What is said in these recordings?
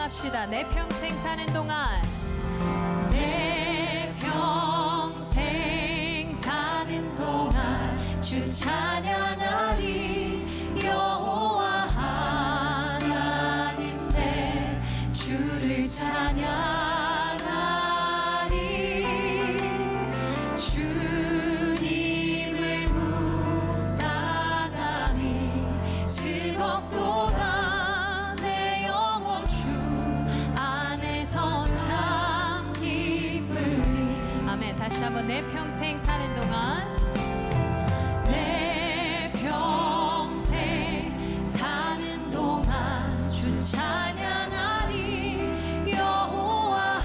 고백합시다. 내 평생 사는 동안, 내 평생 사는 동안 주 찬양하리. 여호와 하나님 내 주를 찬양하리. 주님을 묵상함이 즐겁도다. 내 영혼 주 안에서 참 기쁘리. 아멘. 다시 한번 내 평생 사는 동안, 내 평생 사는 동안 주 찬양하리. 여호와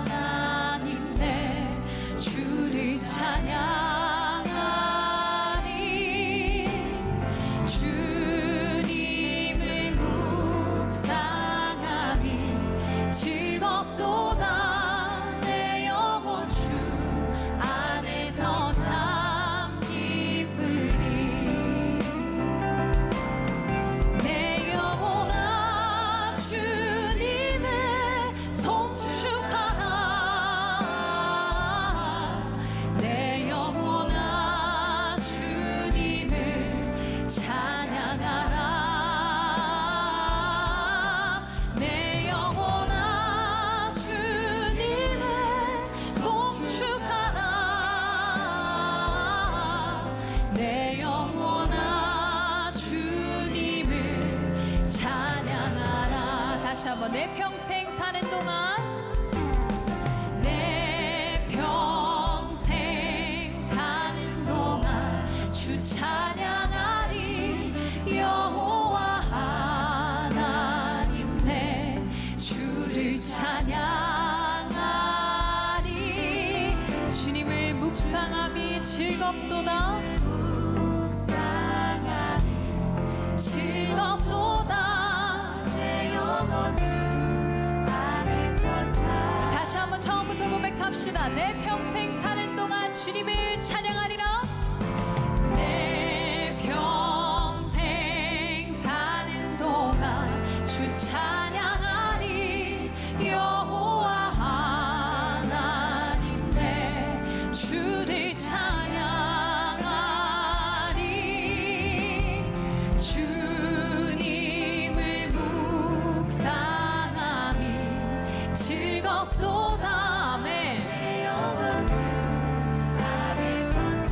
하나님 내 주를 찬양하리. 주님을 묵상함이 즐겁도다. 내 영혼 주 안에서 참 기쁘리. 내 영혼아 주님을 송축하라. 내 영혼아 주님을 찬양하라. 내 영혼아 주님을 송축하라. 내 영혼아 주님을 찬양하라. 다시 한번 내 평생 사는 동안, 내 평생 사는 동안 주 찬양하리. 여호와 하나님 내 주를 찬양하리. 주님을 묵상함이 즐겁도다. 묵상함이 즐겁도다. 내 영혼 주 안에서 참. 다시 한번 처음부터 고백합시다. 내 평생 사는 동안 주님을 찬양하리라. 내 평생 사는 동안 주 찬양하리. 여호와 하나님 내 주를 찬양하리. 주님을 묵상함이 즐겁도다. 아멘. 내 영혼 주 안에서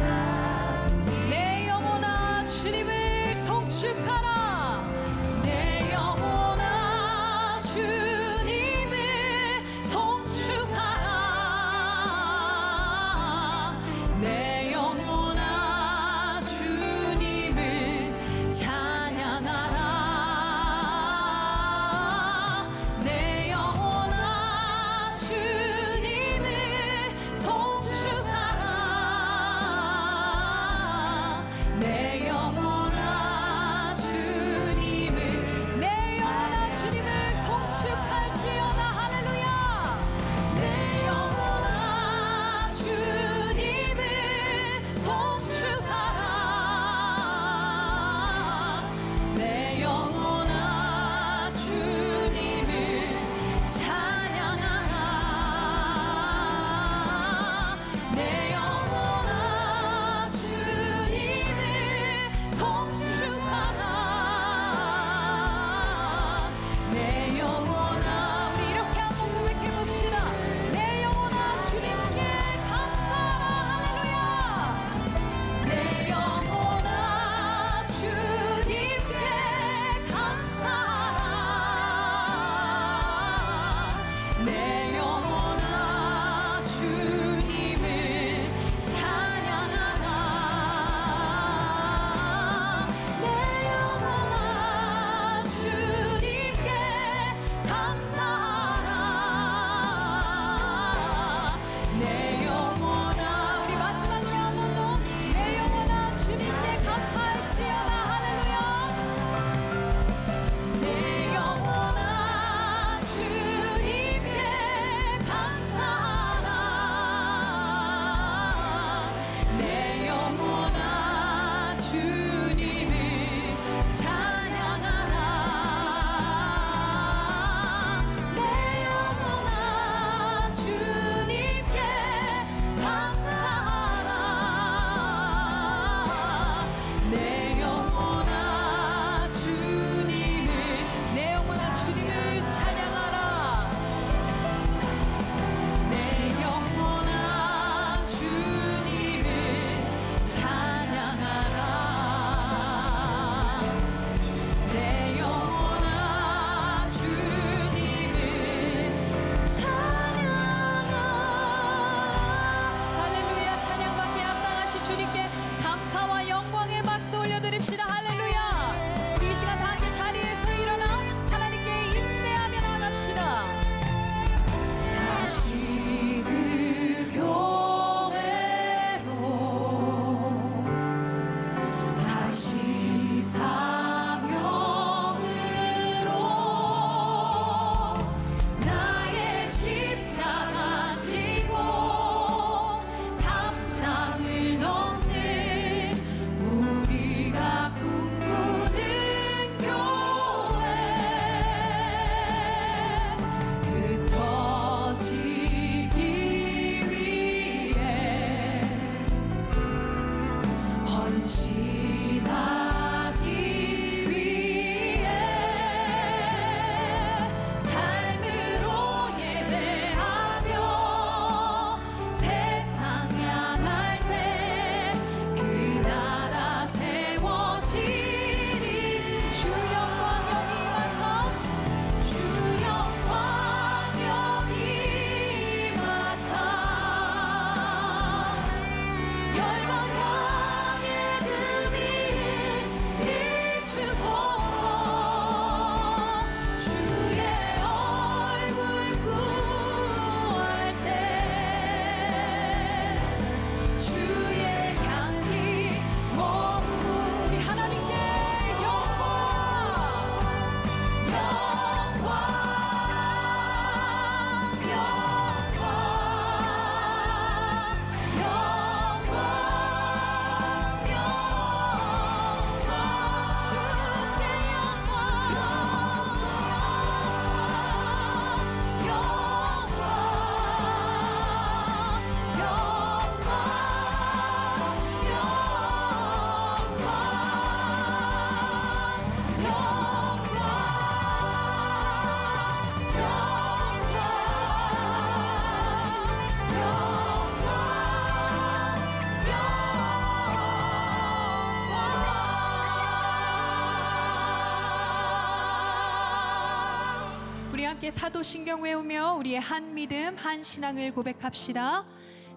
우리 함께 사도신경 외우며 우리의 한 믿음, 한 신앙을 고백합시다.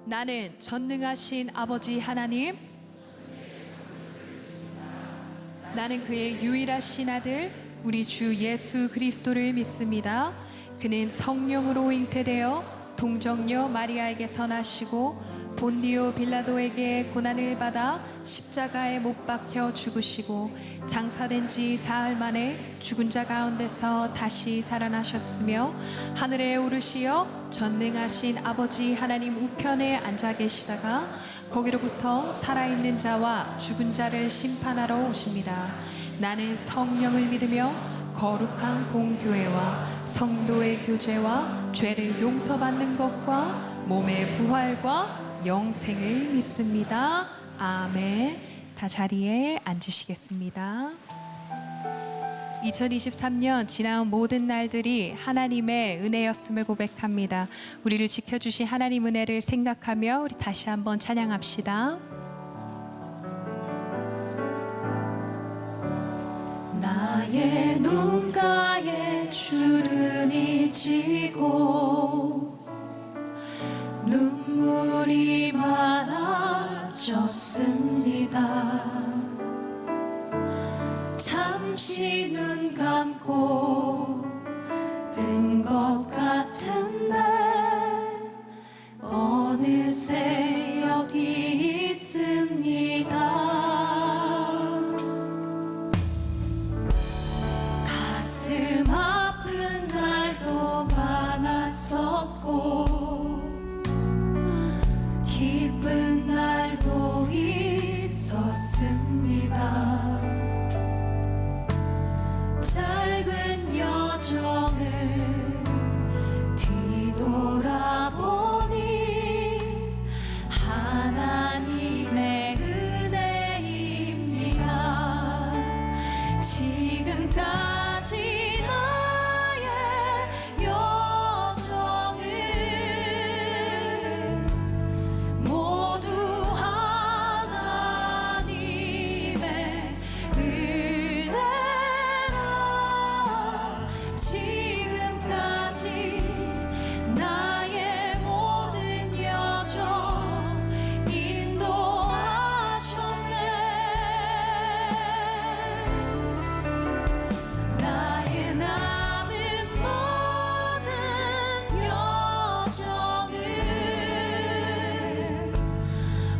나는 전능하신 아버지 하나님, 나는 그의 유일하신 아들 우리 주 예수 그리스도를 믿습니다. 그는 성령으로 잉태되어 동정녀 마리아에게 선하시고 본디오 빌라도에게 고난을 받아 십자가에 못 박혀 죽으시고 장사된 지 사흘 만에 죽은 자 가운데서 다시 살아나셨으며 하늘에 오르시어 전능하신 아버지 하나님 우편에 앉아 계시다가 거기로부터 살아있는 자와 죽은 자를 심판하러 오십니다. 나는 성령을 믿으며 거룩한 공교회와 성도의 교제와 죄를 용서받는 것과 몸의 부활과 영생을 믿습니다. 아멘. 다 자리에 앉으시겠습니다. 2023년 지나온 모든 날들이 하나님의 은혜였음을 고백합니다. 우리를 지켜주신 하나님 은혜를 생각하며 우리 다시 한번 찬양합시다. 나의 눈가에 주름이 지고 눈물이 많아졌습니다. 잠시 눈 감고 뜬 것 같은데 어느새 여기 있습니다. 가슴 아픈 날도 많았었고 기쁜 날도 있었습니다. 짧은 여정을 뒤돌아보니 하나님의 은혜입니다. 지금까지 나의 여정을 모두 하나님의 은혜라. 지금까지 나의 모든 여정 인도하셨네. 나의 남은 모든 여정을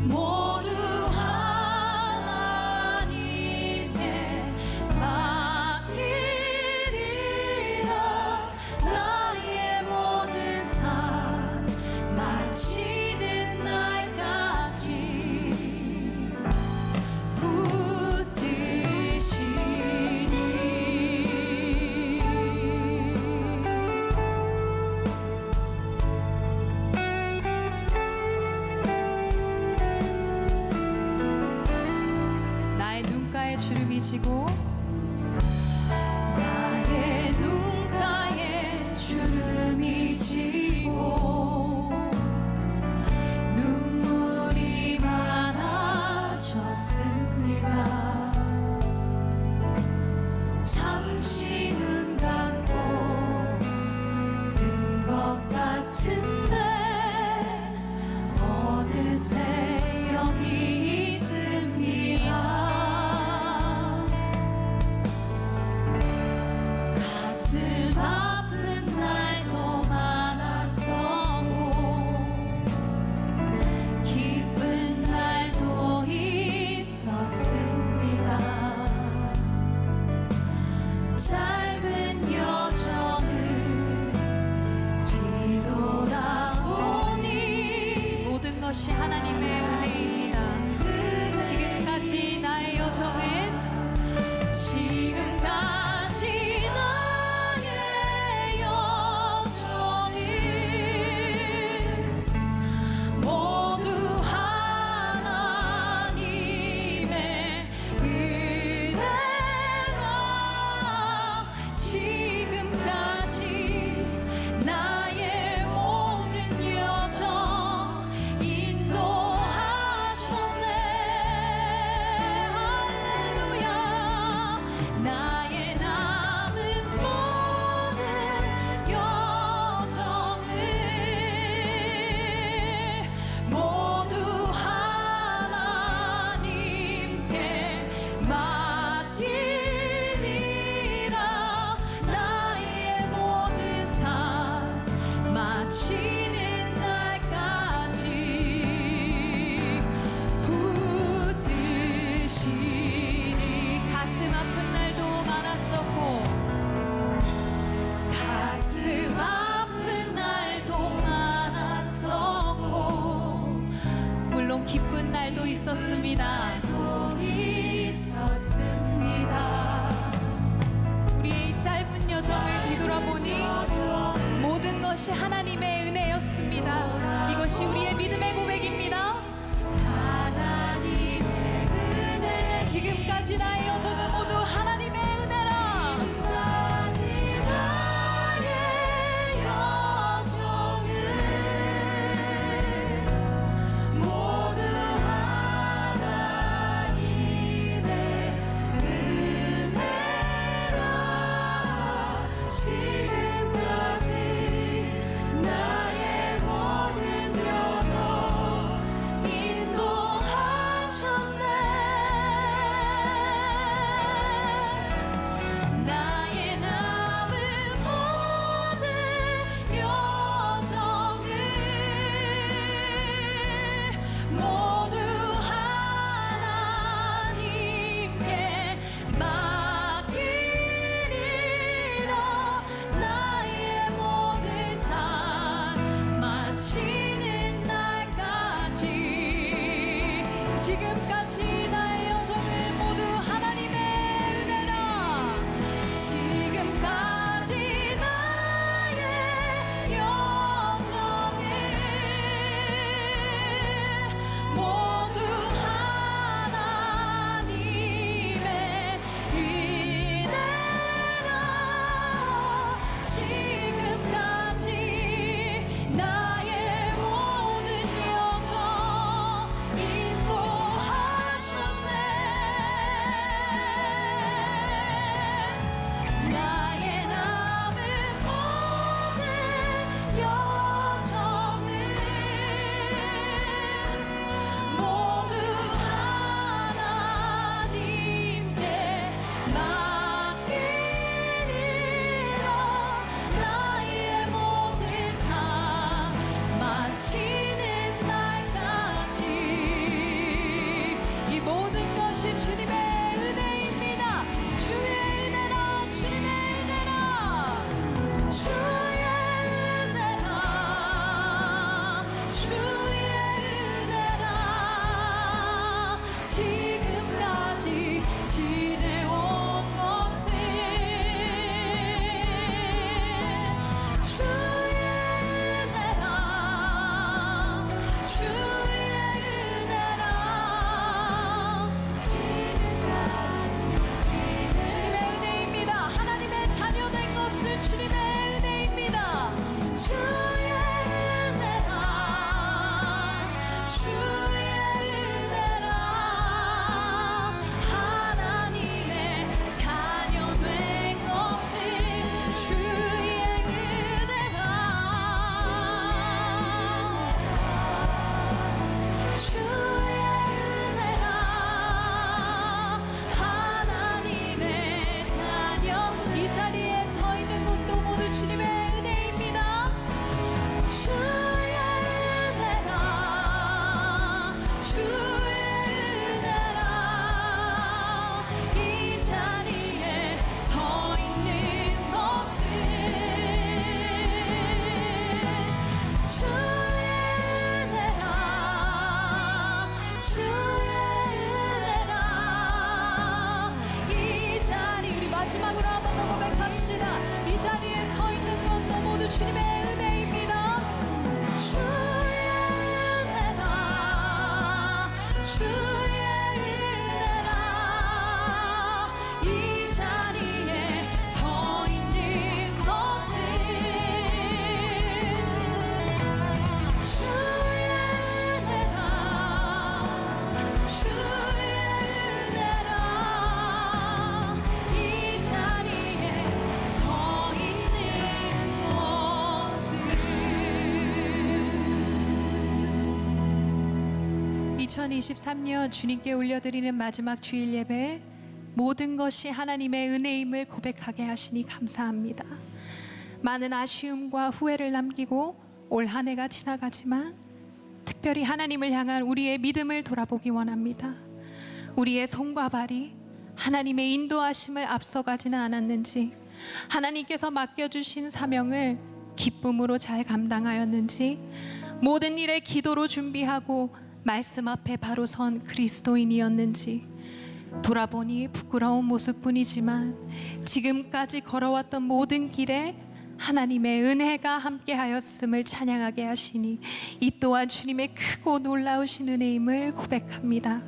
모두 하나님께 맡기리라. 나의 모든 삶 마치는 날까지 붙드시니. 나의 눈가에 주름이 지고 나의 눈가에 주름이 지고 눈물이 많아졌습니다. 잠시 눈 감고 뜬 것 같은데 어느새 여기 있습니다. 가슴 아픈 날도 많았었고 기쁜 날도 있었습니다. 짧은 여정을 뒤돌아보니 모든 것이 하나님의 은혜입니다. 지금까지 나의 여정은 지금까지 나의 여정은 모두 하나님의 은혜라. 여정을 뒤돌아보니 모든 것이 하나님의 은혜였습니다. 이것이 우리의 믿음의 고백입니다. 하나님의 은혜. 지금까지 나의 여정은 모두 하나님의 은혜라. 지금까지 나의 여정은 모두 하나님의 은혜라. 지금까지 나의 모든 여정 인도하셨네. 나의 남은 모든 여정을 모두 하나님께 맡기리라. 나의 모든 삶 마치는 날까지 지금까지 나의 여정은 모두 하나님의 은혜라. 지금까지 나의 여정은 모두 하나님의 은혜라. 지금까지 나의 모든 여정 인도하셨네. 나의 남은 모든 여정은 모두 하나님께 맡기리라. 나의 모든 삶 마치는 날까지 이 모든 것이 주님의 은혜입니다. 주의 은혜라. 주님의 은혜라. 주의 은혜라. 주의 은혜라. 지금까지 지내온 것은 주의 은혜라. 주의 은혜라. 주님의 은혜입니다. 하나님의 자녀 된 것은 주님의 은혜입니다. 주의 은혜라. 주의 은혜라. 하나님의 자녀 된 것은 주의 은혜라. 주의 은혜라. 하나님의 자녀. 이 자리에 서 있는 것도 모두 주님의 은혜입니다. 주의 은혜라. 주의 은혜라. 이 자리에 서 있는 것은 주의 은혜라. 주의 은혜라. 이 자리 우리 마지막으로 한 번 더 고백합시다. 이 자리에 서 있는 것도 모두 주님의 은혜입니다. 주의 은혜라. 주의 은혜라. 이 자리에 서 있는 것은 주의 은혜라. 주의 은혜라. 이 자리에 서 있는 것은 2023년 주님께 올려드리는 마지막 주일 예배, 모든 것이 하나님의 은혜임을 고백하게 하시니 감사합니다. 많은 아쉬움과 후회를 남기고 올 한 해가 지나가지만 특별히 하나님을 향한 우리의 믿음을 돌아보기 원합니다. 우리의 손과 발이 하나님의 인도하심을 앞서가지는 않았는지, 하나님께서 맡겨주신 사명을 기쁨으로 잘 감당하였는지, 모든 일에 기도로 준비하고 말씀 앞에 바로 선 그리스도인이었는지, 돌아보니 부끄러운 모습뿐이지만 지금까지 걸어왔던 모든 길에 하나님의 은혜가 함께하였음을 찬양하게 하시니 이 또한 주님의 크고 놀라우신 은혜임을 고백합니다.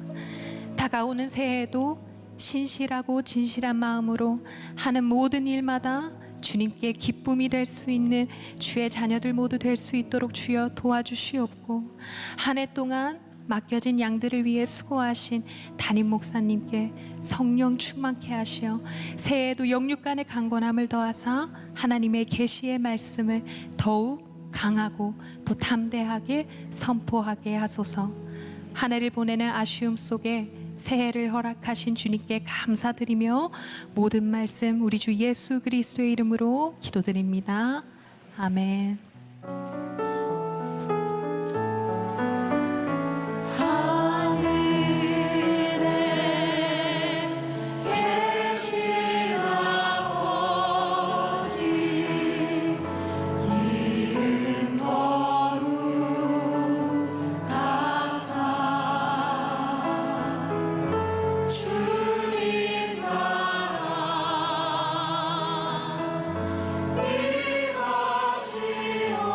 다가오는 새해에도 신실하고 진실한 마음으로 하는 모든 일마다 주님께 기쁨이 될 수 있는 주의 자녀들 모두 될 수 있도록 주여 도와주시옵고, 한 해 동안 맡겨진 양들을 위해 수고하신 담임 목사님께 성령 충만케 하시어 새해에도 영육간의 강건함을 더하사 하나님의 계시의 말씀을 더욱 강하고 또 담대하게 선포하게 하소서. 한 해를 보내는 아쉬움 속에 새해를 허락하신 주님께 감사드리며 모든 말씀 우리 주 예수 그리스도의 이름으로 기도드립니다. 아멘. 이것이요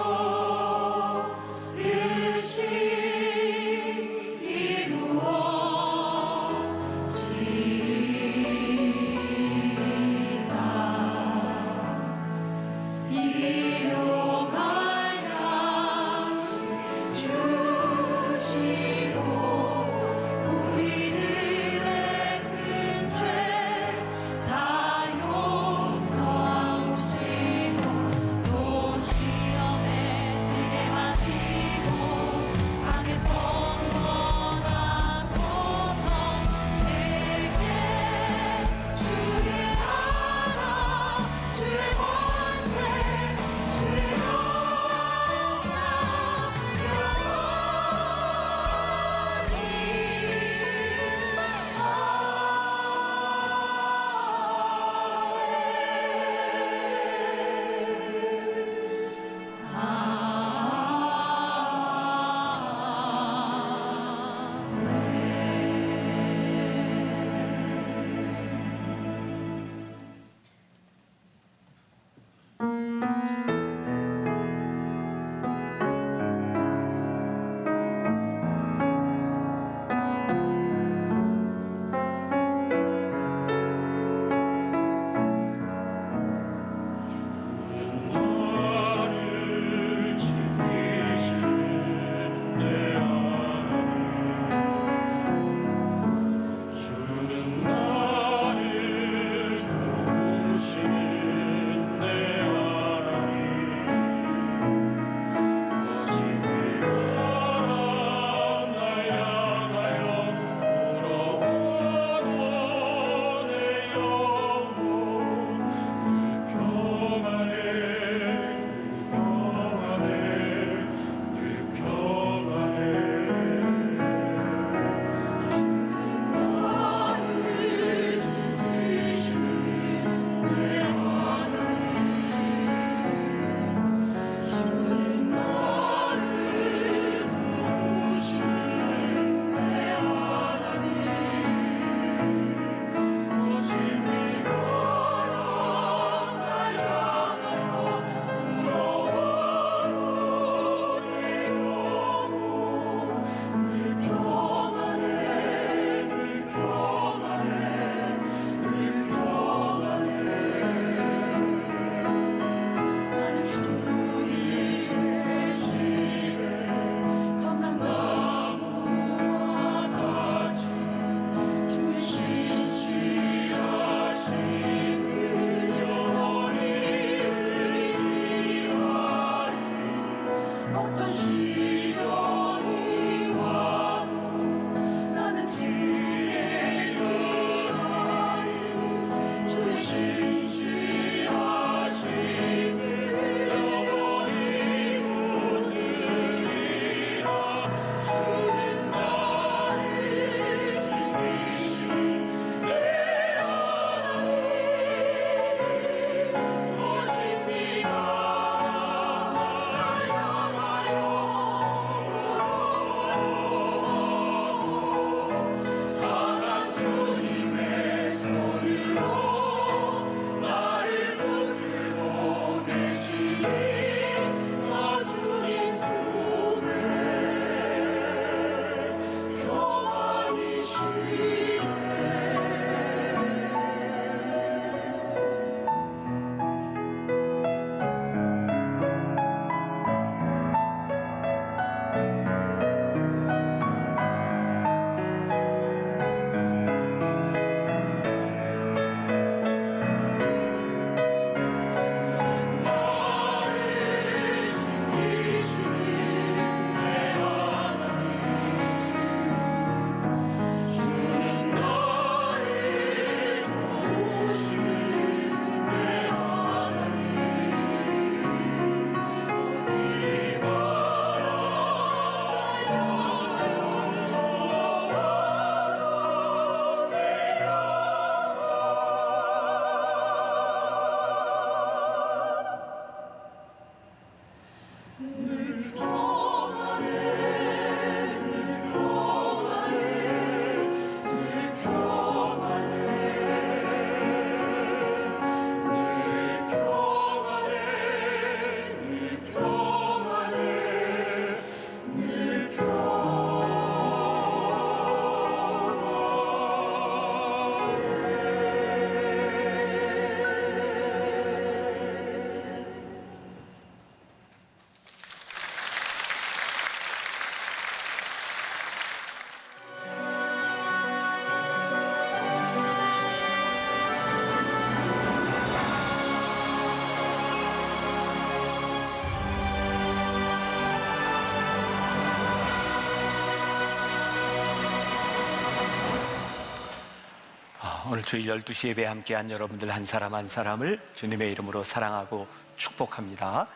오늘 주일 12시 예배에 함께한 여러분들 한 사람 한 사람을 주님의 이름으로 사랑하고 축복합니다.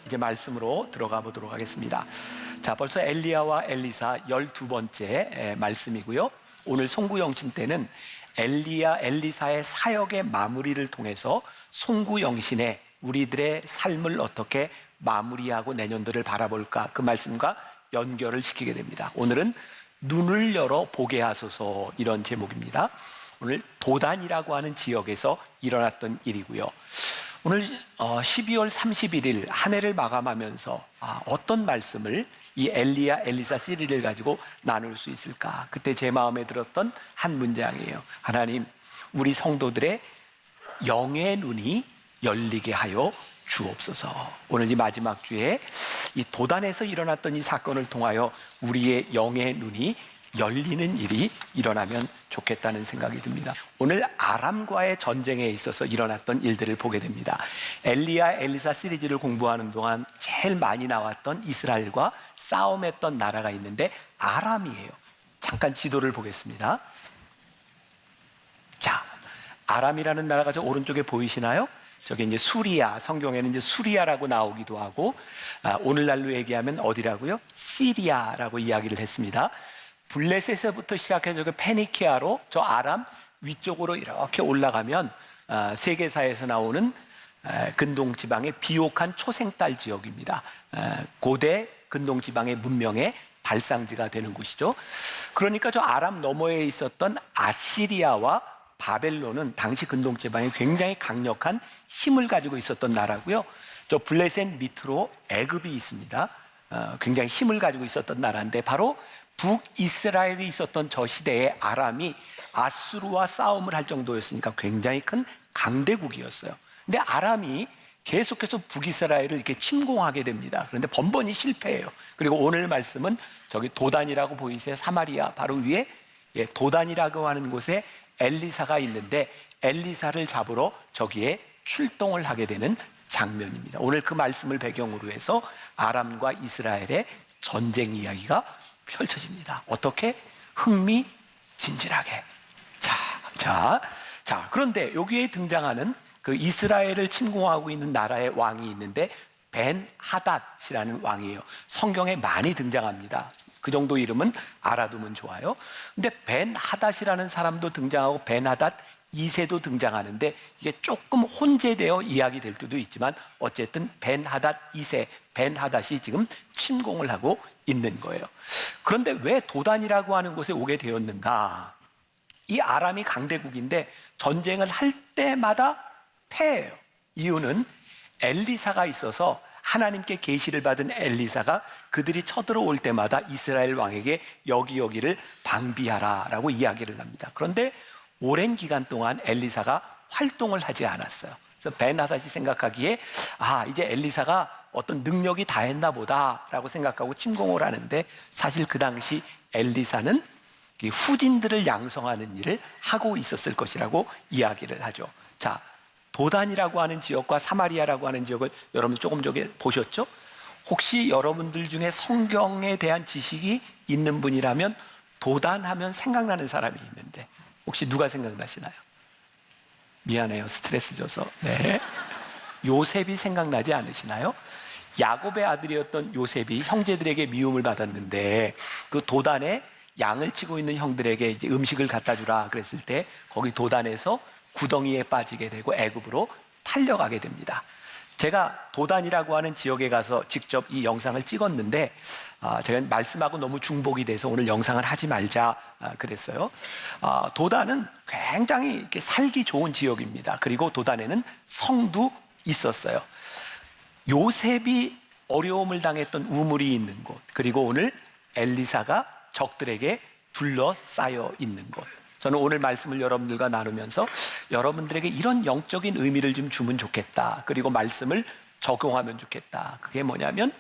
이제 말씀으로 들어가 보도록 하겠습니다. 자, 벌써 엘리야와 엘리사 12번째 말씀이고요. 오늘 송구영신 때는 엘리야, 엘리사의 사역의 마무리를 통해서 송구영신의 우리들의 삶을 어떻게 마무리하고 내년도를 바라볼까, 그 말씀과 연결을 시키게 됩니다. 오늘은 눈을 열어 보게 하소서, 이런 제목입니다. 오늘 도단이라고 하는 지역에서 일어났던 일이고요. 오늘 12월 31일 한 해를 마감하면서 어떤 말씀을 이 엘리야 엘리사 시리를 가지고 나눌 수 있을까? 그때 제 마음에 들었던 한 문장이에요. 하나님, 우리 성도들의 영의 눈이 열리게 하여 주옵소서. 오늘 이 마지막 주에 이 도단에서 일어났던 이 사건을 통하여 우리의 영의 눈이 열리는 일이 일어나면 좋겠다는 생각이 듭니다. 오늘 아람과의 전쟁에 있어서 일어났던 일들을 보게 됩니다. 엘리야 엘리사 시리즈를 공부하는 동안 제일 많이 나왔던 이스라엘과 싸움했던 나라가 있는데 아람이에요. 잠깐 지도를 보겠습니다. 자, 아람이라는 나라가 저 오른쪽에 보이시나요? 저게 이제 수리아, 성경에는 이제 수리아라고 나오기도 하고, 오늘날로 얘기하면 어디라고요? 시리아라고 이야기를 했습니다. 블레셋에서부터 시작해서 그 페니키아로 저 아람 위쪽으로 이렇게 올라가면 세계사에서 나오는 근동지방의 비옥한 초생딸 지역입니다. 고대 근동지방의 문명의 발상지가 되는 곳이죠. 그러니까 저 아람 너머에 있었던 아시리아와 바벨론은 당시 근동지방에 굉장히 강력한 힘을 가지고 있었던 나라고요. 저 블레셋 밑으로 애굽이 있습니다. 굉장히 힘을 가지고 있었던 나라인데, 바로 북이스라엘이 있었던 저 시대에 아람이 아수르와 싸움을 할 정도였으니까 굉장히 큰 강대국이었어요. 근데 아람이 계속해서 북이스라엘을 이렇게 침공하게 됩니다. 그런데 번번이 실패해요. 그리고 오늘 말씀은 저기 도단이라고 보이세요? 사마리아 바로 위에 도단이라고 하는 곳에 엘리사가 있는데 엘리사를 잡으러 저기에 출동을 하게 되는 장면입니다. 오늘 그 말씀을 배경으로 해서 아람과 이스라엘의 전쟁 이야기가 펼쳐집니다. 어떻게? 흥미진진하게. 자, 그런데 여기에 등장하는 그 이스라엘을 침공하고 있는 나라의 왕이 있는데 벤 하닷이라는 왕이에요. 성경에 많이 등장합니다. 그 정도 이름은 알아두면 좋아요. 근데 벤 하닷이라는 사람도 등장하고 벤 하닷 2세도 등장하는데 이게 조금 혼재되어 이야기될 때도 있지만 어쨌든 벤 하닷 2세, 벤 하닷이 지금 침공을 하고 있는 거예요. 그런데 왜 도단이라고 하는 곳에 오게 되었는가? 이 아람이 강대국인데 전쟁을 할 때마다 패해요. 이유는 엘리사가 있어서, 하나님께 계시를 받은 엘리사가 그들이 쳐들어올 때마다 이스라엘 왕에게 여기를 방비하라라고 이야기를 합니다. 그런데 오랜 기간 동안 엘리사가 활동을 하지 않았어요. 그래서 벤하닷이 생각하기에 이제 엘리사가 어떤 능력이 다했나 보다라고 생각하고 침공을 하는데, 사실 그 당시 엘리사는 후진들을 양성하는 일을 하고 있었을 것이라고 이야기를 하죠. 자, 도단이라고 하는 지역과 사마리아라고 하는 지역을 여러분 조금 전에 보셨죠? 혹시 여러분들 중에 성경에 대한 지식이 있는 분이라면 도단하면 생각나는 사람이 있는데 혹시 누가 생각나시나요? 미안해요, 스트레스 줘서. 네. 요셉이 생각나지 않으시나요? 야곱의 아들이었던 요셉이 형제들에게 미움을 받았는데 그 도단에 양을 치고 있는 형들에게 이제 음식을 갖다 주라 그랬을 때 거기 도단에서 구덩이에 빠지게 되고 애굽으로 탈려가게 됩니다. 제가 도단이라고 하는 지역에 가서 직접 이 영상을 찍었는데 제가 말씀하고 너무 중복이 돼서 오늘 영상을 하지 말자 그랬어요. 도단은 굉장히 이렇게 살기 좋은 지역입니다. 그리고 도단에는 성도 있었어요. 요셉이 어려움을 당했던 우물이 있는 곳, 그리고 오늘 엘리사가 적들에게 둘러싸여 있는 곳. 저는 오늘 말씀을 여러분들과 나누면서 여러분들에게 이런 영적인 의미를 좀 주면 좋겠다, 그리고 말씀을 적용하면 좋겠다. 그게 뭐냐면,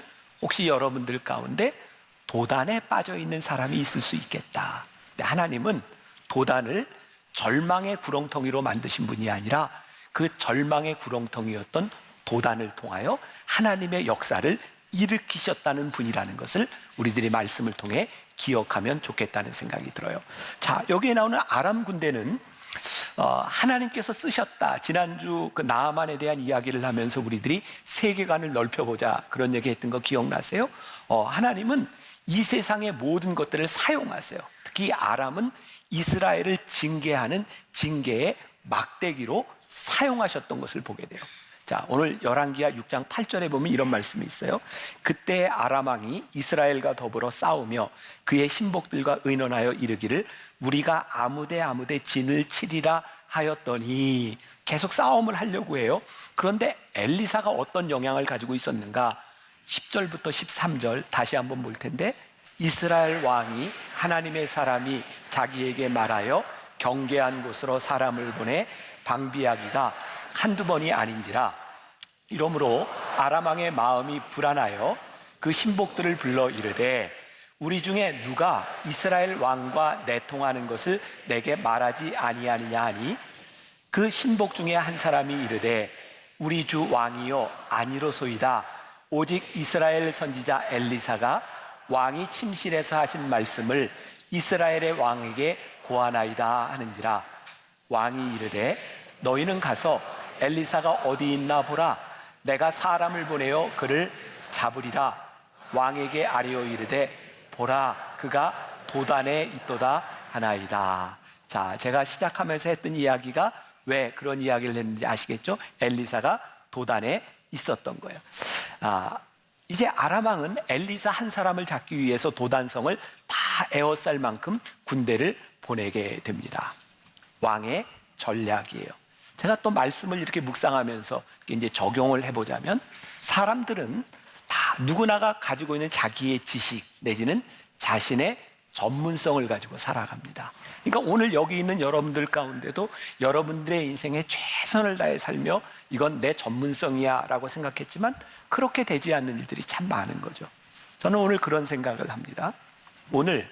혹시 여러분들 가운데 도단에 빠져 있는 사람이 있을 수 있겠다. 근데 하나님은 도단을 절망의 구렁텅이로 만드신 분이 아니라 그 절망의 구렁텅이였던 도단을 통하여 하나님의 역사를 일으키셨다는 분이라는 것을 우리들이 말씀을 통해 기억하면 좋겠다는 생각이 들어요. 자, 여기에 나오는 아람 군대는 하나님께서 쓰셨다. 지난주 그 나아만에 대한 이야기를 하면서 우리들이 세계관을 넓혀보자 그런 얘기했던 거 기억나세요? 하나님은 이 세상의 모든 것들을 사용하세요. 특히 아람은 이스라엘을 징계하는 징계의 막대기로 사용하셨던 것을 보게 돼요. 자, 오늘 열왕기하 6장 8절에 보면 이런 말씀이 있어요. 그때 아람 왕이 이스라엘과 더불어 싸우며 그의 신복들과 의논하여 이르기를 우리가 아무데 진을 치리라 하였더니, 계속 싸움을 하려고 해요. 그런데 엘리사가 어떤 영향을 가지고 있었는가? 10절부터 13절 다시 한번 볼 텐데, 이스라엘 왕이 하나님의 사람이 자기에게 말하여 경계한 곳으로 사람을 보내 방비하기가 한두 번이 아닌지라. 이러므로 아람 왕의 마음이 불안하여 그 신복들을 불러 이르되 우리 중에 누가 이스라엘 왕과 내통하는 것을 내게 말하지 아니하느냐 하니, 그 신복 중에 한 사람이 이르되 우리 주 왕이요 아니로소이다. 오직 이스라엘 선지자 엘리사가 왕이 침실에서 하신 말씀을 이스라엘의 왕에게 고하나이다 하는지라. 왕이 이르되 너희는 가서 엘리사가 어디 있나 보라. 내가 사람을 보내어 그를 잡으리라. 왕에게 아뢰어 이르되 보라, 그가 도단에 있도다 하나이다. 자, 제가 시작하면서 했던 이야기가 왜 그런 이야기를 했는지 아시겠죠? 엘리사가 도단에 있었던 거예요. 이제 아람 왕은 엘리사 한 사람을 잡기 위해서 도단성을 다 에워쌀 만큼 군대를 보내게 됩니다. 왕의 전략이에요. 제가 또 말씀을 이렇게 묵상하면서 이제 적용을 해보자면, 사람들은 다 누구나가 가지고 있는 자기의 지식 내지는 자신의 전문성을 가지고 살아갑니다. 그러니까 오늘 여기 있는 여러분들 가운데도 여러분들의 인생에 최선을 다해 살며 이건 내 전문성이야 라고 생각했지만 그렇게 되지 않는 일들이 참 많은 거죠. 저는 오늘 그런 생각을 합니다. 오늘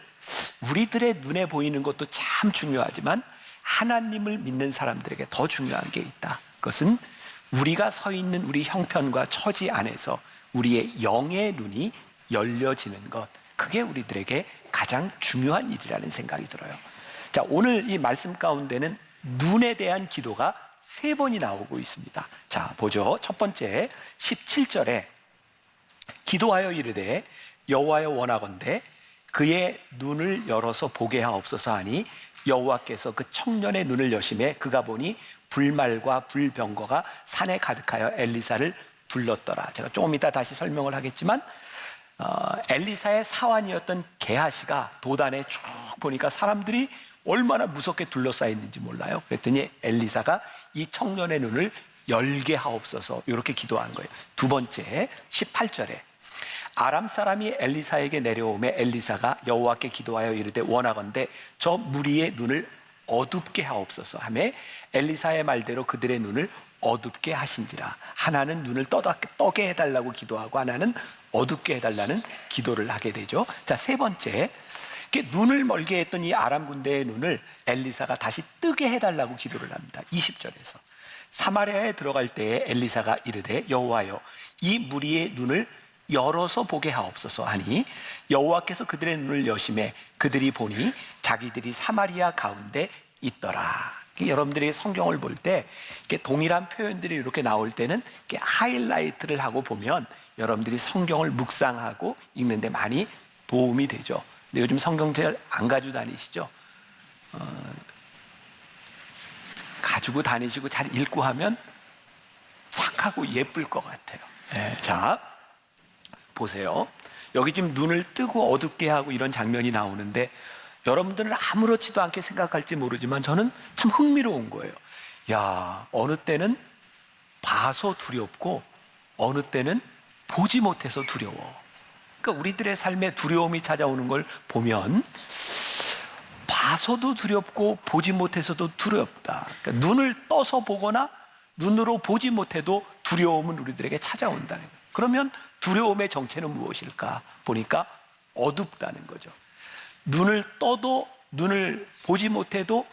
우리들의 눈에 보이는 것도 참 중요하지만 하나님을 믿는 사람들에게 더 중요한 게 있다. 그것은 우리가 서 있는 우리 형편과 처지 안에서 우리의 영의 눈이 열려지는 것, 그게 우리들에게 가장 중요한 일이라는 생각이 들어요. 자, 오늘 이 말씀 가운데는 눈에 대한 기도가 3번이 나오고 있습니다. 자, 보죠. 첫 번째 17절에 기도하여 이르되 여호와여 원하건대 그의 눈을 열어서 보게 하옵소서 하니 여호와께서 그 청년의 눈을 여심해 그가 보니 불말과 불병거가 산에 가득하여 엘리사를 둘렀더라. 제가 조금 이따 다시 설명을 하겠지만 엘리사의 사환이었던 게하시가 도단에 쭉 보니까 사람들이 얼마나 무섭게 둘러싸여 있는지 몰라요. 그랬더니 엘리사가 이 청년의 눈을 열게 하옵소서 이렇게 기도한 거예요. 두 번째 18절에 아람 사람이 엘리사에게 내려오매 엘리사가 여호와께 기도하여 이르되 원하건대 저 무리의 눈을 어둡게 하옵소서 하매 엘리사의 말대로 그들의 눈을 어둡게 하신지라. 하나는 눈을 떠게 해달라고 기도하고 하나는 어둡게 해달라는 기도를 하게 되죠. 자, 세 번째, 눈을 멀게 했던 이 아람 군대의 눈을 엘리사가 다시 뜨게 해달라고 기도를 합니다. 20절에서 사마리아에 들어갈 때에 엘리사가 이르되 여호와여 이 무리의 눈을 열어서 보게 하옵소서 하니 여호와께서 그들의 눈을 여심해 그들이 보니 자기들이 사마리아 가운데 있더라. 여러분들이 성경을 볼 때 동일한 표현들이 이렇게 나올 때는 이렇게 하이라이트를 하고 보면 여러분들이 성경을 묵상하고 읽는데 많이 도움이 되죠. 근데 요즘 성경 잘 안 가지고 다니시죠? 가지고 다니시고 잘 읽고 하면 착하고 예쁠 것 같아요. 네, 자, 보세요. 여기 지금 눈을 뜨고 어둡게 하고 이런 장면이 나오는데 여러분들은 아무렇지도 않게 생각할지 모르지만 저는 참 흥미로운 거예요. 야, 어느 때는 봐서 두렵고 어느 때는 보지 못해서 두려워. 그러니까 우리들의 삶에 두려움이 찾아오는 걸 보면 봐서도 두렵고 보지 못해서도 두렵다. 그러니까 눈을 떠서 보거나 눈으로 보지 못해도 두려움은 우리들에게 찾아온다는 거예요. 그러면 두려움의 정체는 무엇일까? 보니까 어둡다는 거죠. 눈을 떠도 눈을 보지 못해도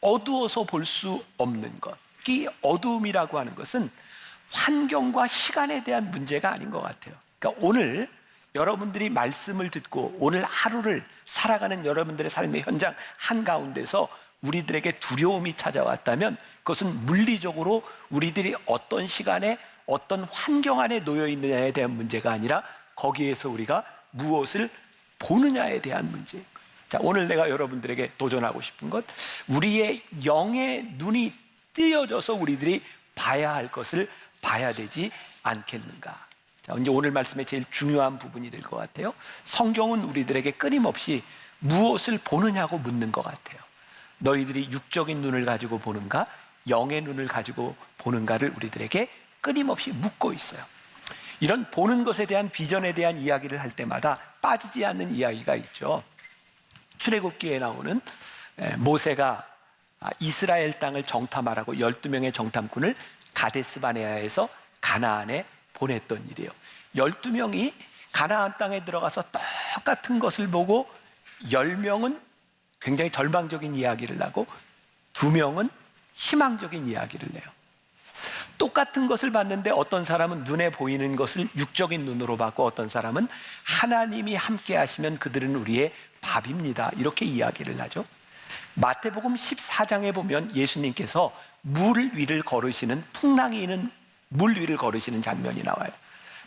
어두워서 볼 수 없는 것. 이 어두움이라고 하는 것은 환경과 시간에 대한 문제가 아닌 것 같아요. 그러니까 오늘 여러분들이 말씀을 듣고 오늘 하루를 살아가는 여러분들의 삶의 현장 한가운데서 우리들에게 두려움이 찾아왔다면 그것은 물리적으로 우리들이 어떤 시간에 어떤 환경 안에 놓여 있느냐에 대한 문제가 아니라 거기에서 우리가 무엇을 보느냐에 대한 문제. 자, 오늘 내가 여러분들에게 도전하고 싶은 것, 우리의 영의 눈이 뜨여져서 우리들이 봐야 할 것을 봐야 되지 않겠는가. 자, 이제 오늘 말씀의 제일 중요한 부분이 될 것 같아요. 성경은 우리들에게 끊임없이 무엇을 보느냐고 묻는 것 같아요. 너희들이 육적인 눈을 가지고 보는가, 영의 눈을 가지고 보는가를 우리들에게 끊임없이 묻고 있어요. 이런 보는 것에 대한 비전에 대한 이야기를 할 때마다 빠지지 않는 이야기가 있죠. 출애굽기에 나오는 모세가 이스라엘 땅을 정탐하라고 12명의 정탐꾼을 가데스바네아에서 가나안에 보냈던 일이에요. 12명이 가나안 땅에 들어가서 똑같은 것을 보고 10명은 굉장히 절망적인 이야기를 하고 2명은 희망적인 이야기를 내요. 똑같은 것을 봤는데 어떤 사람은 눈에 보이는 것을 육적인 눈으로 봤고 어떤 사람은 하나님이 함께 하시면 그들은 우리의 밥입니다, 이렇게 이야기를 하죠. 마태복음 14장에 보면 예수님께서 물 위를 걸으시는, 풍랑이 있는 물 위를 걸으시는 장면이 나와요.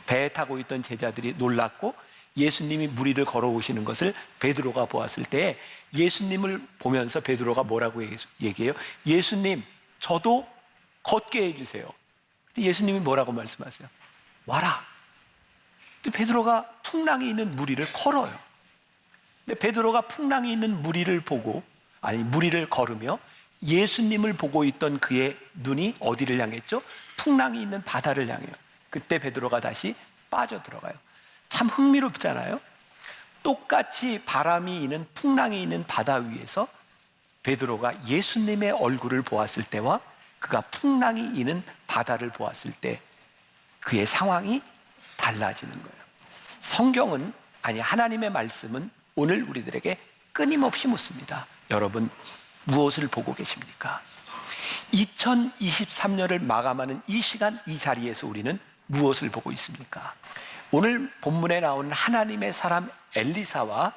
배에 타고 있던 제자들이 놀랐고 예수님이 물 위를 걸어오시는 것을 베드로가 보았을 때 예수님을 보면서 베드로가 뭐라고 얘기해요? 예수님, 저도 걷게 해주세요. 예수님이 뭐라고 말씀하세요? 와라. 또 베드로가 풍랑이 있는 물 위를 걸어요. 근데 베드로가 풍랑이 있는 물 위를 보고, 아니 물 위를 걸으며 예수님을 보고 있던 그의 눈이 어디를 향했죠? 풍랑이 있는 바다를 향해요. 그때 베드로가 다시 빠져들어가요. 참 흥미롭잖아요. 똑같이 바람이 있는, 풍랑이 있는 바다 위에서 베드로가 예수님의 얼굴을 보았을 때와 그가 풍랑이 있는 바다를 보았을 때 그의 상황이 달라지는 거예요. 성경은, 아니 하나님의 말씀은 오늘 우리들에게 끊임없이 묻습니다. 여러분, 무엇을 보고 계십니까? 2023년을 마감하는 이 시간, 이 자리에서 우리는 무엇을 보고 있습니까? 오늘 본문에 나오는 하나님의 사람 엘리사와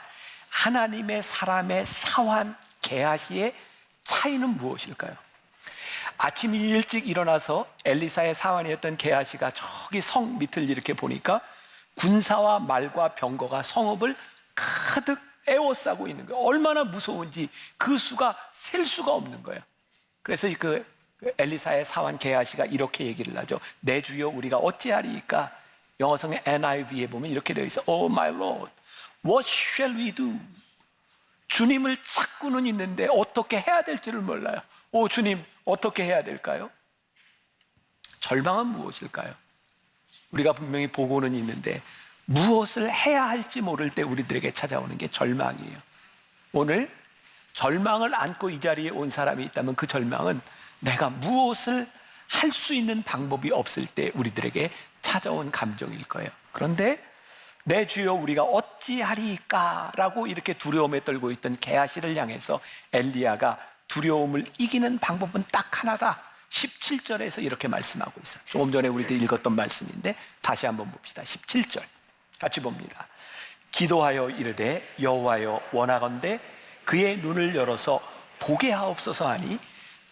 하나님의 사람의 사환 게하시의 차이는 무엇일까요? 아침 일찍 일어나서 엘리사의 사환이었던 게하시가 저기 성 밑을 이렇게 보니까 군사와 말과 병거가 성읍을 가득 에워싸고 있는 거예요. 얼마나 무서운지 그 수가 셀 수가 없는 거예요. 그래서 그 엘리사의 사환 게하시가 이렇게 얘기를 하죠. 내 주여, 우리가 어찌하리이까? 영어성의 NIV에 보면 이렇게 되어 있어. Oh my Lord, what shall we do? 주님을 찾고는 있는데 어떻게 해야 될지를 몰라요. 오 주님, 어떻게 해야 될까요? 절망은 무엇일까요? 우리가 분명히 보고는 있는데 무엇을 해야 할지 모를 때 우리들에게 찾아오는 게 절망이에요. 오늘 절망을 안고 이 자리에 온 사람이 있다면 그 절망은 내가 무엇을 할 수 있는 방법이 없을 때 우리들에게 찾아온 감정일 거예요. 그런데 내 주여, 우리가 어찌하리까? 라고 이렇게 두려움에 떨고 있던 게하시를 향해서 엘리야가 두려움을 이기는 방법은 딱 하나다. 17절에서 이렇게 말씀하고 있어요. 조금 전에 우리들이 읽었던 말씀인데 다시 한번 봅시다. 17절 같이 봅니다. 기도하여 이르되 여호와여, 원하건대 그의 눈을 열어서 보게 하옵소서 하니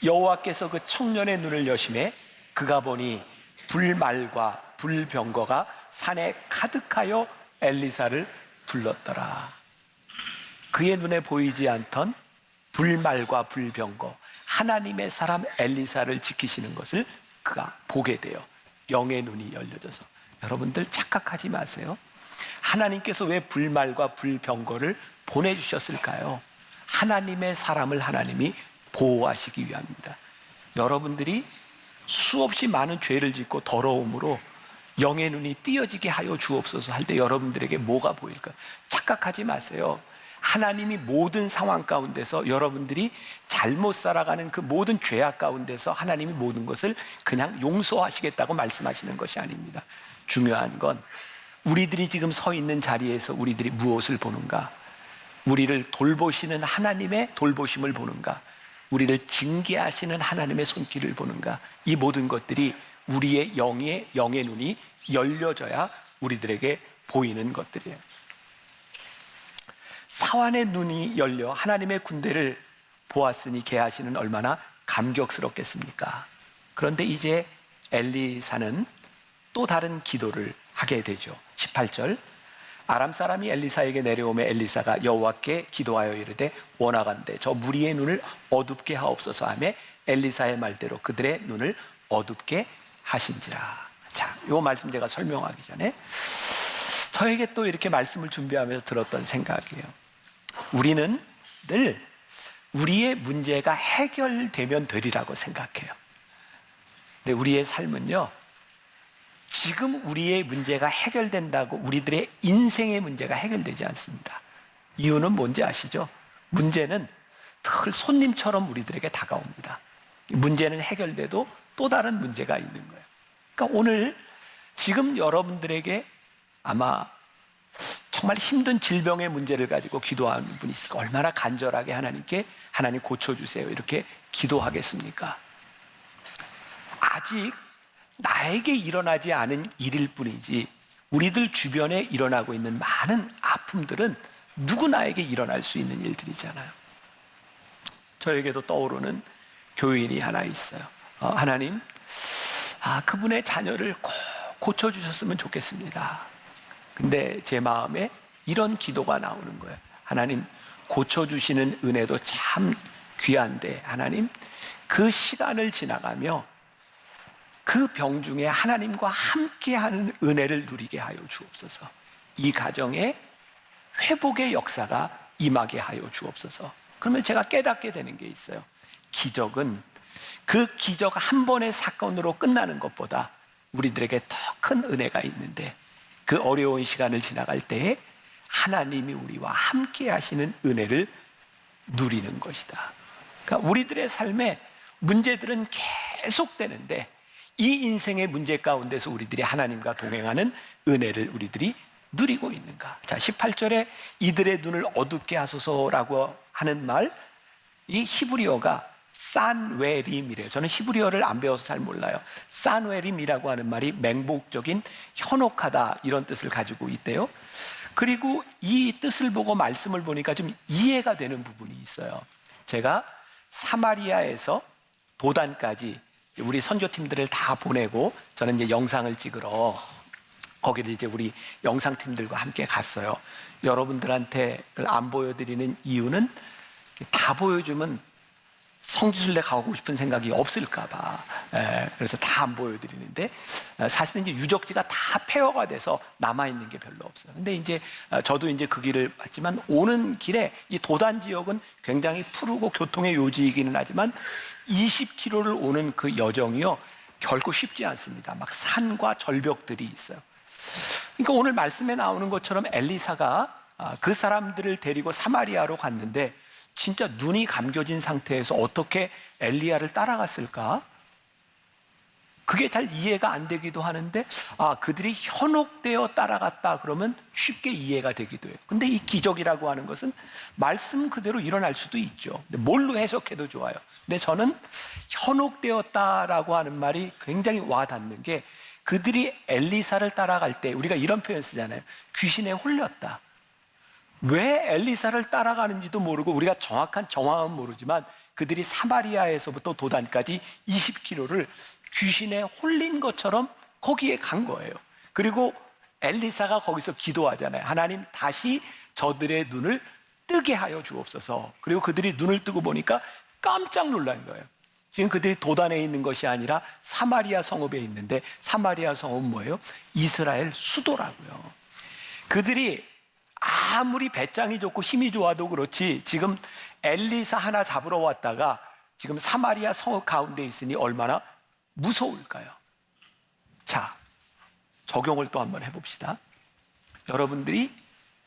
여호와께서 그 청년의 눈을 여심해 그가 보니 불말과 불병거가 산에 가득하여 엘리사를 불렀더라. 그의 눈에 보이지 않던 불말과 불병거, 하나님의 사람 엘리사를 지키시는 것을 그가 보게 돼요. 영의 눈이 열려져서. 여러분들 착각하지 마세요. 하나님께서 왜 불말과 불병거를 보내주셨을까요? 하나님의 사람을 하나님이 보호하시기 위함입니다. 여러분들이 수없이 많은 죄를 짓고 더러움으로 영의 눈이 띄어지게 하여 주옵소서 할 때 여러분들에게 뭐가 보일까요? 착각하지 마세요. 하나님이 모든 상황 가운데서 여러분들이 잘못 살아가는 그 모든 죄악 가운데서 하나님이 모든 것을 그냥 용서하시겠다고 말씀하시는 것이 아닙니다. 중요한 건 우리들이 지금 서 있는 자리에서 우리들이 무엇을 보는가? 우리를 돌보시는 하나님의 돌보심을 보는가? 우리를 징계하시는 하나님의 손길을 보는가? 이 모든 것들이 우리의 영의 눈이 열려져야 우리들에게 보이는 것들이에요. 사환의 눈이 열려 하나님의 군대를 보았으니 게하시는 얼마나 감격스럽겠습니까? 그런데 이제 엘리사는 또 다른 기도를 하게 되죠. 18절, 아람 사람이 엘리사에게 내려오매 엘리사가 여호와께 기도하여 이르되 원하건대 저 무리의 눈을 어둡게 하옵소서 하며 엘리사의 말대로 그들의 눈을 어둡게 하신지라. 자, 이 말씀 제가 설명하기 전에 저에게 또 이렇게 말씀을 준비하면서 들었던 생각이에요. 우리는 늘 우리의 문제가 해결되면 되리라고 생각해요. 근데 우리의 삶은요, 지금 우리의 문제가 해결된다고 우리들의 인생의 문제가 해결되지 않습니다. 이유는 뭔지 아시죠? 문제는 늘 손님처럼 우리들에게 다가옵니다. 문제는 해결돼도 또 다른 문제가 있는 거예요. 그러니까 오늘 지금 여러분들에게 아마 정말 힘든 질병의 문제를 가지고 기도하는 분이 있을까? 얼마나 간절하게 하나님께 하나님 고쳐주세요 이렇게 기도하겠습니까? 아직 나에게 일어나지 않은 일일 뿐이지 우리들 주변에 일어나고 있는 많은 아픔들은 누구나에게 일어날 수 있는 일들이잖아요. 저에게도 떠오르는 교인이 하나 있어요. 하나님, 그분의 자녀를 꼭 고쳐주셨으면 좋겠습니다. 근데 제 마음에 이런 기도가 나오는 거예요. 하나님, 고쳐주시는 은혜도 참 귀한데 하나님, 그 시간을 지나가며 그 병 중에 하나님과 함께하는 은혜를 누리게 하여 주옵소서. 이 가정에 회복의 역사가 임하게 하여 주옵소서. 그러면 제가 깨닫게 되는 게 있어요. 기적은 그 기적 한 번의 사건으로 끝나는 것보다 우리들에게 더 큰 은혜가 있는데 그 어려운 시간을 지나갈 때에 하나님이 우리와 함께 하시는 은혜를 누리는 것이다. 그러니까 우리들의 삶에 문제들은 계속되는데 이 인생의 문제 가운데서 우리들이 하나님과 동행하는 은혜를 우리들이 누리고 있는가? 자, 18절에 이들의 눈을 어둡게 하소서라고 하는 말, 이 히브리어가 산웨림이래요. 저는 히브리어를 안 배워서 잘 몰라요. 산웨림이라고 하는 말이 맹목적인 현혹하다 이런 뜻을 가지고 있대요. 그리고 이 뜻을 보고 말씀을 보니까 좀 이해가 되는 부분이 있어요. 제가 사마리아에서 도단까지 우리 선교팀들을 다 보내고 저는 이제 영상을 찍으러 거기를 이제 우리 영상팀들과 함께 갔어요. 여러분들한테 안 보여드리는 이유는 다 보여주면 성지순례 가고 싶은 생각이 없을까봐. 그래서 다 안 보여드리는데 사실은 이제 유적지가 다 폐허가 돼서 남아있는 게 별로 없어요. 근데 이제 저도 이제 그 길을 봤지만 오는 길에 이 도단 지역은 굉장히 푸르고 교통의 요지이기는 하지만 20km를 오는 그 여정이요. 결코 쉽지 않습니다. 막 산과 절벽들이 있어요. 그러니까 오늘 말씀에 나오는 것처럼 엘리사가 그 사람들을 데리고 사마리아로 갔는데 진짜 눈이 감겨진 상태에서 어떻게 엘리야를 따라갔을까? 그게 잘 이해가 안 되기도 하는데 그들이 현혹되어 따라갔다 그러면 쉽게 이해가 되기도 해요. 근데 이 기적이라고 하는 것은 말씀 그대로 일어날 수도 있죠. 근데 뭘로 해석해도 좋아요. 근데 저는 현혹되었다라고 하는 말이 굉장히 와닿는 게 그들이 엘리사를 따라갈 때 우리가 이런 표현 쓰잖아요. 귀신에 홀렸다. 왜 엘리사를 따라가는지도 모르고 우리가 정확한 정황은 모르지만 그들이 사마리아에서부터 도단까지 20km를 귀신에 홀린 것처럼 거기에 간 거예요. 그리고 엘리사가 거기서 기도하잖아요. 하나님 다시 저들의 눈을 뜨게 하여 주옵소서. 그리고 그들이 눈을 뜨고 보니까 깜짝 놀란 거예요. 지금 그들이 도단에 있는 것이 아니라 사마리아 성읍에 있는데 사마리아 성읍은 뭐예요? 이스라엘 수도라고요. 그들이 아무리 배짱이 좋고 힘이 좋아도 그렇지 지금 엘리사 하나 잡으러 왔다가 지금 사마리아 성읍 가운데 있으니 얼마나 무서울까요? 자, 적용을 또 한번 해봅시다. 여러분들이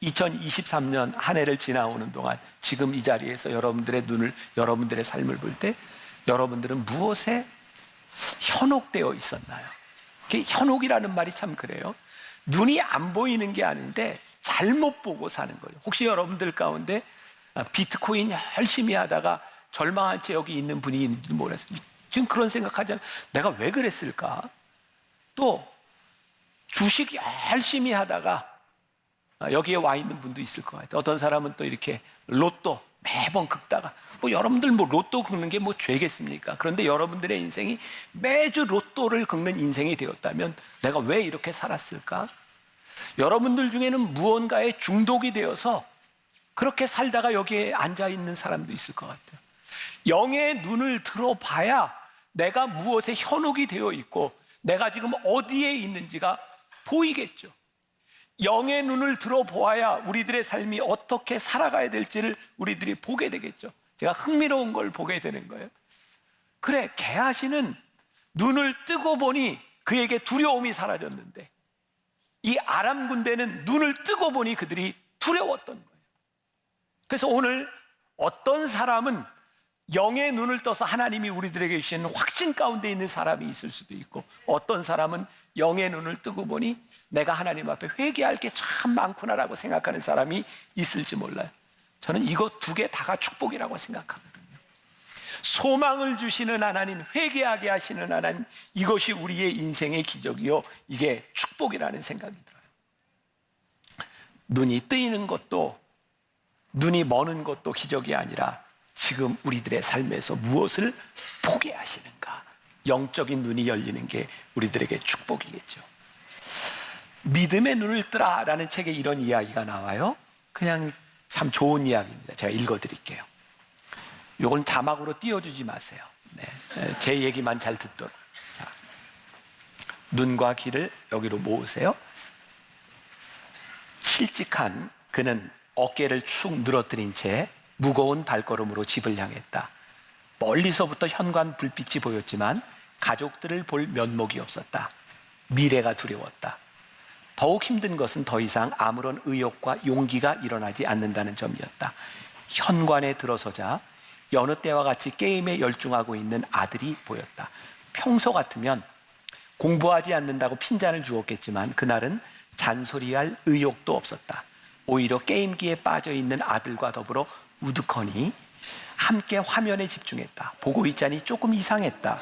2023년 한 해를 지나오는 동안 지금 이 자리에서 여러분들의 눈을 여러분들의 삶을 볼 때 여러분들은 무엇에 현혹되어 있었나요? 현혹이라는 말이 참 그래요. 눈이 안 보이는 게 아닌데 잘못 보고 사는 거예요. 혹시 여러분들 가운데 비트코인 열심히 하다가 절망한 채 여기 있는 분이 있는지 모르겠어요. 지금 그런 생각하잖아요. 내가 왜 그랬을까? 또 주식 열심히 하다가 여기에 와 있는 분도 있을 것 같아요. 어떤 사람은 또 이렇게 로또 매번 긁다가 뭐 여러분들 뭐 로또 긁는 게 뭐 죄겠습니까? 그런데 여러분들의 인생이 매주 로또를 긁는 인생이 되었다면 내가 왜 이렇게 살았을까? 여러분들 중에는 무언가에 중독이 되어서 그렇게 살다가 여기에 앉아 있는 사람도 있을 것 같아요. 영의 눈을 들어봐야 내가 무엇에 현혹이 되어 있고 내가 지금 어디에 있는지가 보이겠죠. 영의 눈을 들어보아야 우리들의 삶이 어떻게 살아가야 될지를 우리들이 보게 되겠죠. 제가 흥미로운 걸 보게 되는 거예요. 그래, 게하시는 눈을 뜨고 보니 그에게 두려움이 사라졌는데 이 아람 군대는 눈을 뜨고 보니 그들이 두려웠던 거예요. 그래서 오늘 어떤 사람은 영의 눈을 떠서 하나님이 우리들에게 주시는 확신 가운데 있는 사람이 있을 수도 있고, 어떤 사람은 영의 눈을 뜨고 보니 내가 하나님 앞에 회개할 게 참 많구나라고 생각하는 사람이 있을지 몰라요. 저는 이것 두 개 다가 축복이라고 생각하거든요. 소망을 주시는 하나님, 회개하게 하시는 하나님, 이것이 우리의 인생의 기적이요, 이게 축복이라는 생각이 들어요. 눈이 뜨이는 것도, 눈이 머는 것도 기적이 아니라 지금 우리들의 삶에서 무엇을 보게 하시는가, 영적인 눈이 열리는 게 우리들에게 축복이겠죠. 믿음의 눈을 뜨라라는 책에 이런 이야기가 나와요. 그냥 참 좋은 이야기입니다. 제가 읽어드릴게요. 이건 자막으로 띄워주지 마세요. 네, 제 얘기만 잘 듣도록. 자, 눈과 귀를 여기로 모으세요. 실직한 그는 어깨를 축 늘어뜨린 채 무거운 발걸음으로 집을 향했다. 멀리서부터 현관 불빛이 보였지만 가족들을 볼 면목이 없었다. 미래가 두려웠다. 더욱 힘든 것은 더 이상 아무런 의욕과 용기가 일어나지 않는다는 점이었다. 현관에 들어서자 여느 때와 같이 게임에 열중하고 있는 아들이 보였다. 평소 같으면 공부하지 않는다고 핀잔을 주었겠지만 그날은 잔소리할 의욕도 없었다. 오히려 게임기에 빠져있는 아들과 더불어 우두커니 함께 화면에 집중했다. 보고 있자니 조금 이상했다.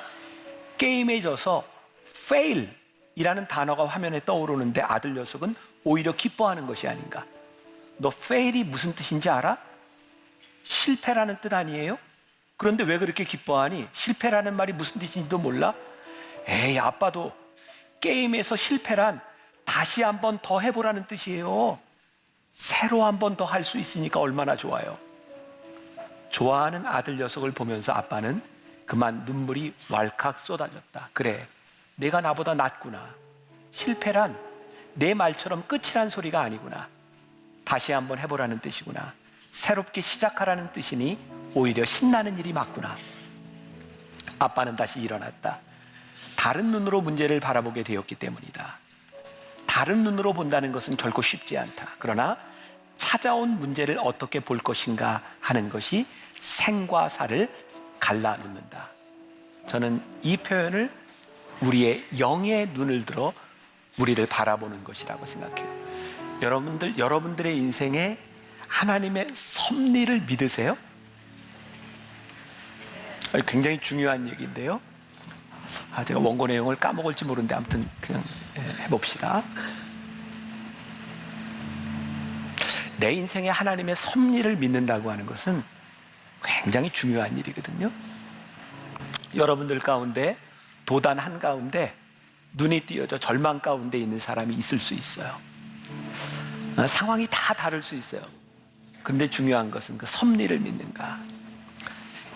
게임에 져서 fail 이라는 단어가 화면에 떠오르는데 아들 녀석은 오히려 기뻐하는 것이 아닌가. 너 fail이 무슨 뜻인지 알아? 실패라는 뜻 아니에요? 그런데 왜 그렇게 기뻐하니? 실패라는 말이 무슨 뜻인지도 몰라? 에이, 아빠도 게임에서 실패란 다시 한번 더 해보라는 뜻이에요. 새로 한 번 더 할 수 있으니까 얼마나 좋아요. 좋아하는 아들 녀석을 보면서 아빠는 그만 눈물이 왈칵 쏟아졌다. 그래, 내가 나보다 낫구나. 실패란 내 말처럼 끝이란 소리가 아니구나. 다시 한번 해보라는 뜻이구나. 새롭게 시작하라는 뜻이니 오히려 신나는 일이 맞구나. 아빠는 다시 일어났다. 다른 눈으로 문제를 바라보게 되었기 때문이다. 다른 눈으로 본다는 것은 결코 쉽지 않다. 그러나 찾아온 문제를 어떻게 볼 것인가 하는 것이 생과 사를 갈라놓는다. 저는 이 표현을 우리의 영의 눈을 들어 우리를 바라보는 것이라고 생각해요. 여러분들의 인생에 하나님의 섭리를 믿으세요? 굉장히 중요한 얘기인데요. 제가 원고 내용을 까먹을지 모르는데 아무튼 그냥 해봅시다. 내 인생에 하나님의 섭리를 믿는다고 하는 것은 굉장히 중요한 일이거든요. 여러분들 가운데 도단 한가운데 눈이 띄어져 절망 가운데 있는 사람이 있을 수 있어요. 상황이 다 다를 수 있어요. 그런데 중요한 것은 그 섭리를 믿는가,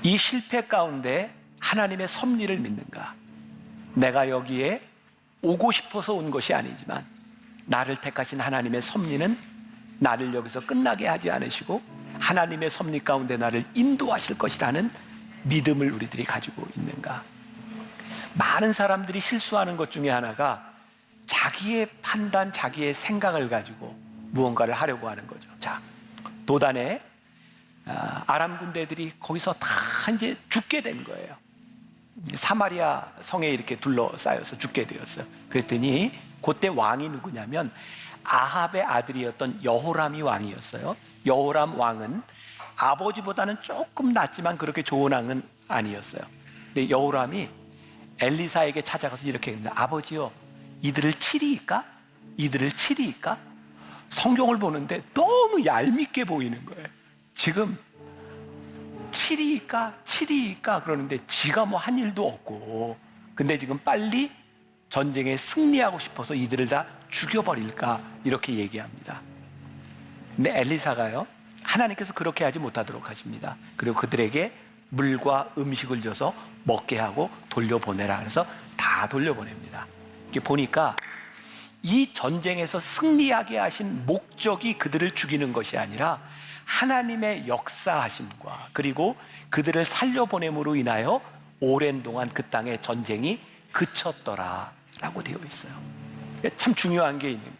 이 실패 가운데 하나님의 섭리를 믿는가. 내가 여기에 오고 싶어서 온 것이 아니지만 나를 택하신 하나님의 섭리는 나를 여기서 끝나게 하지 않으시고 하나님의 섭리 가운데 나를 인도하실 것이라는 믿음을 우리들이 가지고 있는가. 많은 사람들이 실수하는 것 중에 하나가 자기의 판단, 자기의 생각을 가지고 무언가를 하려고 하는 거죠. 자, 도단에 아람 군대들이 거기서 다 이제 죽게 된 거예요. 사마리아 성에 이렇게 둘러싸여서 죽게 되었어요. 그랬더니 그때 왕이 누구냐면 아합의 아들이었던 여호람이 왕이었어요. 여호람 왕은 아버지보다는 조금 낫지만 그렇게 좋은 왕은 아니었어요. 근데 여호람이 엘리사에게 찾아가서 이렇게 했는데, 아버지요, 이들을 치리이까? 이들을 치리이까? 성경을 보는데 너무 얄밉게 보이는 거예요. 지금 칠이니까 그러는데 지가 뭐 한 일도 없고, 근데 지금 빨리 전쟁에 승리하고 싶어서 이들을 다 죽여버릴까 이렇게 얘기합니다. 근데 엘리사가요, 하나님께서 그렇게 하지 못하도록 하십니다. 그리고 그들에게 물과 음식을 줘서 먹게 하고 돌려보내라 그래서 다 돌려보냅니다. 이게 보니까 이 전쟁에서 승리하게 하신 목적이 그들을 죽이는 것이 아니라 하나님의 역사하심과 그리고 그들을 살려보냄으로 인하여 오랜 동안 그 땅의 전쟁이 그쳤더라라고 되어 있어요. 참 중요한 게 있는 거예요.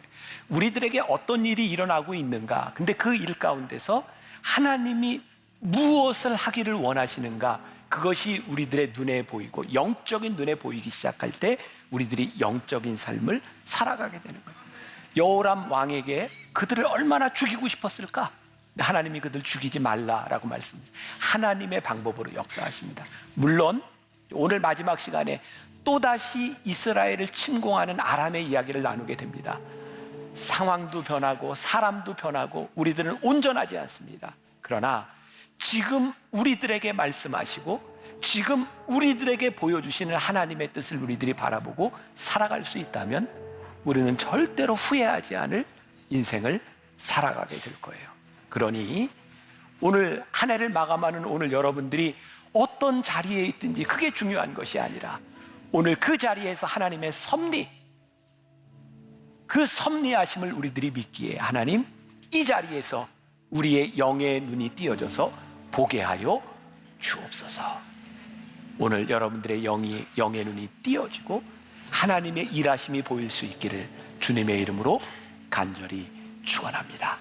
우리들에게 어떤 일이 일어나고 있는가, 근데 그 일 가운데서 하나님이 무엇을 하기를 원하시는가, 그것이 우리들의 눈에 보이고 영적인 눈에 보이기 시작할 때 우리들이 영적인 삶을 살아가게 되는 거예요. 여호람 왕에게 그들을 얼마나 죽이고 싶었을까? 하나님이 그들 죽이지 말라라고 말씀합니다. 하나님의 방법으로 역사하십니다. 물론 오늘 마지막 시간에 또다시 이스라엘을 침공하는 아람의 이야기를 나누게 됩니다. 상황도 변하고 사람도 변하고 우리들은 온전하지 않습니다. 그러나 지금 우리들에게 말씀하시고 지금 우리들에게 보여주시는 하나님의 뜻을 우리들이 바라보고 살아갈 수 있다면 우리는 절대로 후회하지 않을 인생을 살아가게 될 거예요. 그러니 오늘 한 해를 마감하는 오늘 여러분들이 어떤 자리에 있든지 그게 중요한 것이 아니라 오늘 그 자리에서 하나님의 섭리, 그 섭리하심을 우리들이 믿기에 하나님 이 자리에서 우리의 영의 눈이 띄어져서 보게 하여 주옵소서. 오늘 여러분들의 영의 눈이 띄어지고 하나님의 일하심이 보일 수 있기를 주님의 이름으로 간절히 축원합니다.